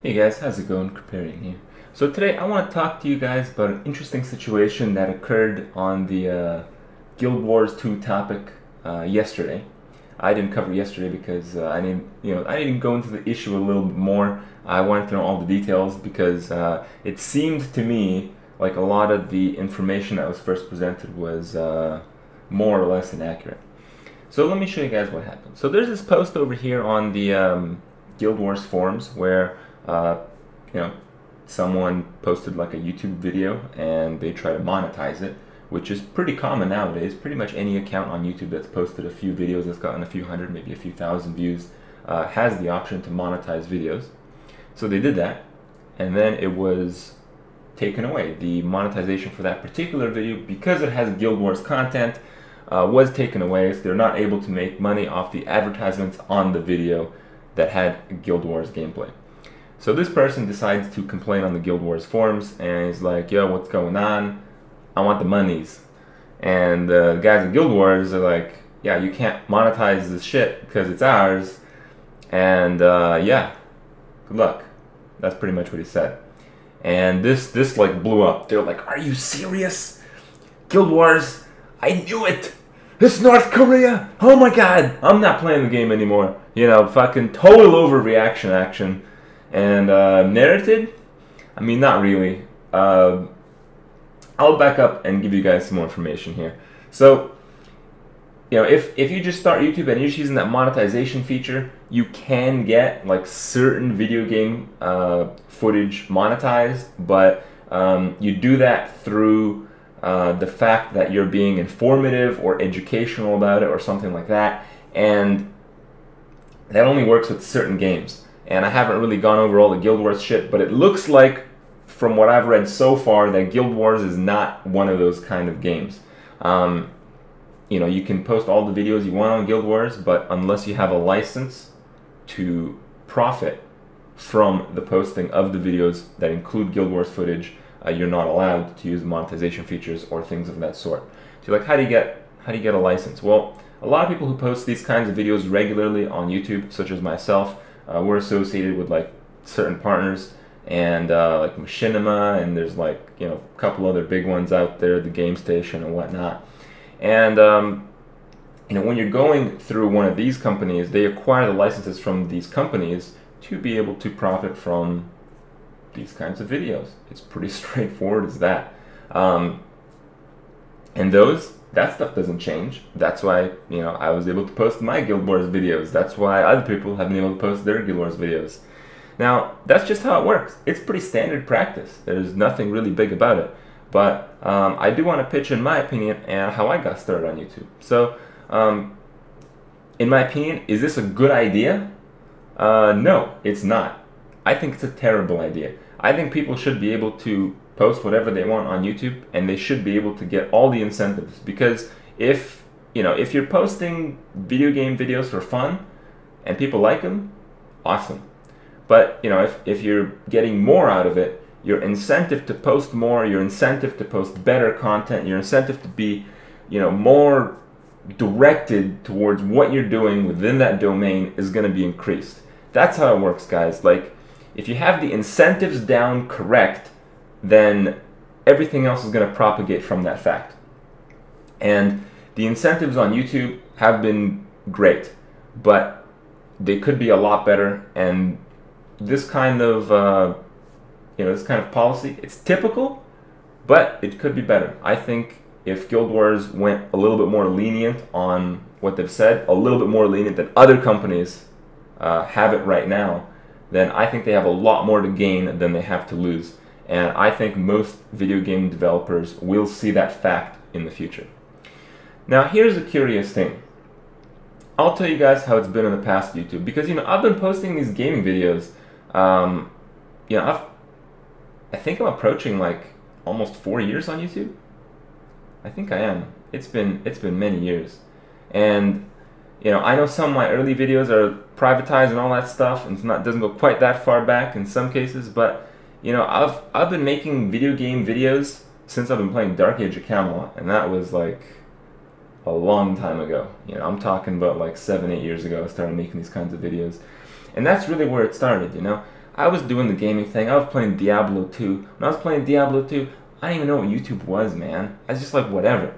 Hey guys, how's it going? Preparing here. So today I want to talk to you guys about an interesting situation that occurred on the Guild Wars 2 topic yesterday. I didn't cover yesterday because I didn't go into the issue a little bit more. I wanted to know all the details because it seemed to me like a lot of the information that was first presented was more or less inaccurate. So let me show you guys what happened. So there's this post over here on the Guild Wars forums where uh, you know, someone posted like a YouTube video and they try to monetize it, which is pretty common nowadays. Pretty much any account on YouTube that's posted a few videos that's gotten a few hundred, maybe a few thousand views, has the option to monetize videos. So they did that, and then it was taken away. The monetization for that particular video, because it has Guild Wars content, was taken away, so they're not able to make money off the advertisements on the video that had Guild Wars gameplay. So this person decides to complain on the Guild Wars forums, and he's like, yo, what's going on? I want the monies. And the guys in Guild Wars are like, yeah, you can't monetize this shit because it's ours, and yeah, good luck. That's pretty much what he said. And this like blew up. They're like, are you serious? Guild Wars, I knew it! It's North Korea! Oh my god! I'm not playing the game anymore. You know, fucking total overreaction action. And merited? I mean, not really. I'll back up and give you guys some more information here. So, you know, if you just start YouTube and you're just using that monetization feature, you can get like certain video game footage monetized, but you do that through the fact that you're being informative or educational about it or something like that, and that only works with certain games. And I haven't really gone over all the Guild Wars shit, but it looks like, from what I've read so far, that Guild Wars is not one of those kind of games. You know, you can post all the videos you want on Guild Wars, but unless you have a license to profit from the posting of the videos that include Guild Wars footage, you're not allowed to use monetization features or things of that sort. So you're like, how do you get a license? Well, a lot of people who post these kinds of videos regularly on YouTube, such as myself, we're associated with like certain partners, and like Machinima, and there's like, you know, a couple other big ones out there, the Game Station and whatnot. And you know, when you're going through one of these companies, they acquire the licenses from these companies to be able to profit from these kinds of videos. It's pretty straightforward as that. And that stuff doesn't change. That's why, you know, I was able to post my Guild Wars videos. That's why other people have been able to post their Guild Wars videos. Now, that's just how it works. It's pretty standard practice. There's nothing really big about it. But I do want to pitch in my opinion and how I got started on YouTube. So, in my opinion, is this a good idea? No, it's not. I think it's a terrible idea. I think people should be able to post whatever they want on YouTube, and they should be able to get all the incentives, because if you're posting video game videos for fun and people like them, awesome. But you know, if you're getting more out of it, your incentive to post more, your incentive to post better content, your incentive to be, you know, more directed towards what you're doing within that domain is going to be increased. That's how it works, guys. Like, if you have the incentives down correct, then everything else is going to propagate from that fact. And the incentives on YouTube have been great, but they could be a lot better. And this kind of this kind of policy, it's typical, but it could be better. I think if Guild Wars went a little bit more lenient on what they've said, a little bit more lenient than other companies have it right now, then I think they have a lot more to gain than they have to lose. And I think most video game developers will see that fact in the future. Now, here's a curious thing. I'll tell you guys how it's been in the past with YouTube, because, you know, I've been posting these gaming videos. You know, I think I'm approaching like almost 4 years on YouTube. I think I am. It's been many years, and you know, I know some of my early videos are privatized and all that stuff, and doesn't go quite that far back in some cases, but you know, I've been making video game videos since I've been playing Dark Age of Camelot, and that was like a long time ago. You know, I'm talking about like 7-8 years ago I started making these kinds of videos. And that's really where it started, you know. I was doing the gaming thing. I was playing Diablo 2. When I was playing Diablo 2, I didn't even know what YouTube was, man. I was just like, whatever.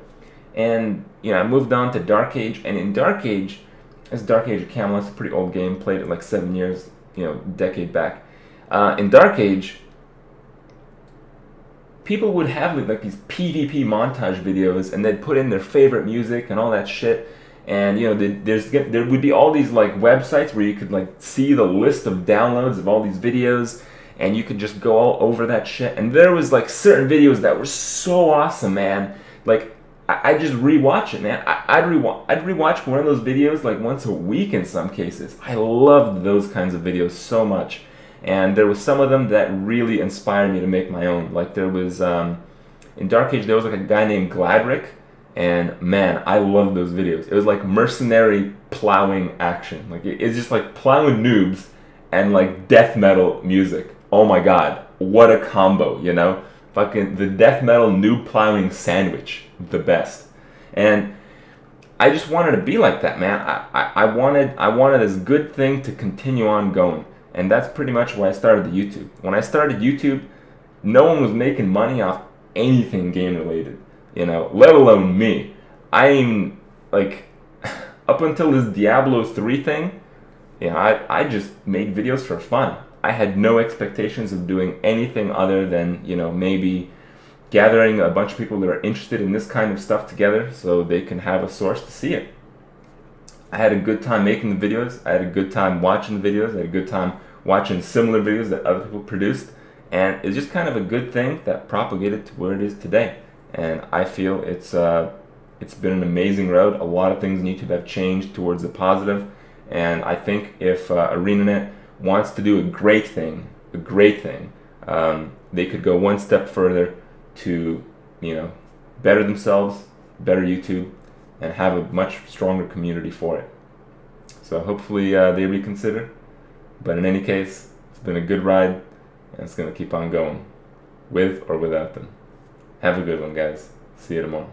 And, you know, I moved on to Dark Age, and in Dark Age, it's Dark Age of Camelot. It's a pretty old game. Played it like 7 years, you know, decade back. In Dark Age, people would have like these PvP montage videos, and they'd put in their favorite music and all that shit. And you know, there would be all these like websites where you could like see the list of downloads of all these videos, and you could just go all over that shit. And there was like certain videos that were so awesome, man. Like I just rewatch it, man. I'd rewatch one of those videos like once a week in some cases. I loved those kinds of videos so much. And there was some of them that really inspired me to make my own. Like there was, in Dark Age, there was like a guy named Gladrick, and man, I loved those videos. It was like mercenary plowing action. Like it's just like plowing noobs and like death metal music. Oh my god, what a combo, you know? Fucking the death metal noob plowing sandwich, the best. And I just wanted to be like that, man. I wanted this good thing to continue on going. And that's pretty much why I started the YouTube. When I started YouTube, no one was making money off anything game related, you know, let alone me. I even, like, up until this Diablo 3 thing, you know, I just made videos for fun. I had no expectations of doing anything other than, you know, maybe gathering a bunch of people that are interested in this kind of stuff together so they can have a source to see it. I had a good time making the videos. I had a good time watching the videos. I had a good time watching similar videos that other people produced. And it's just kind of a good thing that propagated to where it is today. And I feel it's been an amazing road. A lot of things in YouTube have changed towards the positive. And I think if ArenaNet wants to do a great thing, they could go one step further to, you know, better themselves, better YouTube, and have a much stronger community for it. So hopefully they reconsider. But in any case, it's been a good ride, and it's going to keep on going, with or without them. Have a good one, guys. See you tomorrow.